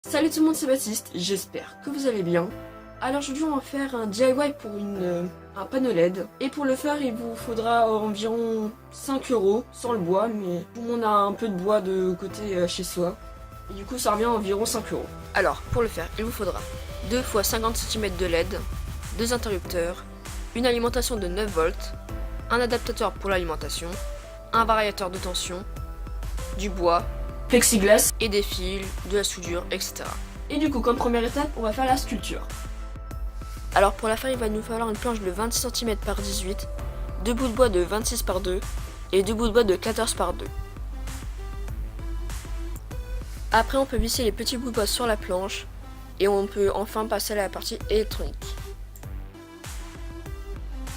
Salut tout le monde, c'est Baptiste, j'espère que vous allez bien. Alors aujourd'hui on va faire un DIY pour un panneau LED. Et pour le faire il vous faudra environ 5 € sans le bois, mais tout le monde a un peu de bois de côté chez soi. Et du coup ça revient à environ 5 €. Alors pour le faire il vous faudra 2 x 50 cm de LED, 2 interrupteurs, une alimentation de 9 volts, un adaptateur pour l'alimentation, un variateur de tension, du bois, plexiglas et des fils, de la soudure, etc. Et du coup, comme première étape, on va faire la sculpture. Alors pour la faire, il va nous falloir une planche de 26 cm par 18, 2 bouts de bois de 26 par 2 et 2 bouts de bois de 14 par 2. Après, on peut visser les petits bouts de bois sur la planche et on peut enfin passer à la partie électronique.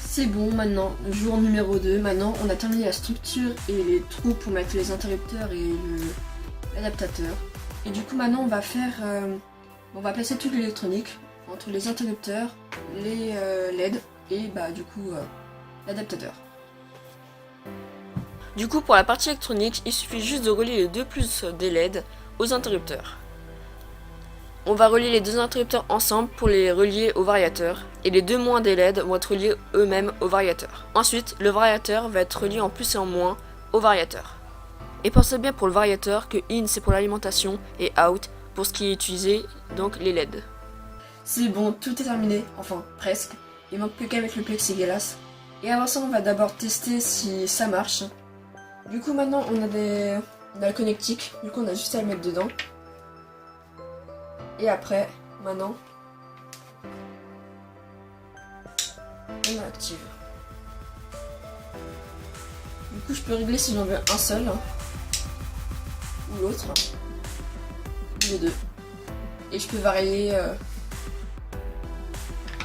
C'est bon, maintenant, le jour numéro 2, maintenant on a terminé la structure et les trous pour mettre les interrupteurs et l'adaptateur. Et du coup maintenant on va placer toute l'électronique entre les interrupteurs, les LED et l'adaptateur. Du coup pour la partie électronique, il suffit juste de relier les deux plus des LED aux interrupteurs. On va relier les deux interrupteurs ensemble pour les relier au variateur, et les deux moins des LED vont être reliés eux-mêmes au variateur. Ensuite, le variateur va être relié en plus et en moins au variateur. Et pensez bien pour le variateur que in c'est pour l'alimentation et out pour ce qui est utilisé, donc les LED. C'est bon, tout est terminé, enfin presque. Il manque plus qu'à mettre le plexiglas. Et avant ça, on va d'abord tester si ça marche. Du coup maintenant on a le connectique, du coup on a juste à le mettre dedans. Et après, maintenant, on active. Du coup, je peux régler si j'en veux un seul, ou l'autre, ou les deux. Et je peux varier.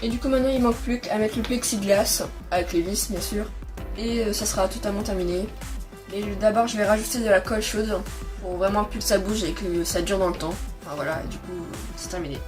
Et du coup, maintenant, il manque plus qu'à mettre le plexiglas, avec les vis, bien sûr. Et ça sera totalement terminé. Mais d'abord, je vais rajouter de la colle chaude, pour vraiment plus que ça bouge et que ça dure dans le temps. Enfin voilà, et du coup, c'est terminé.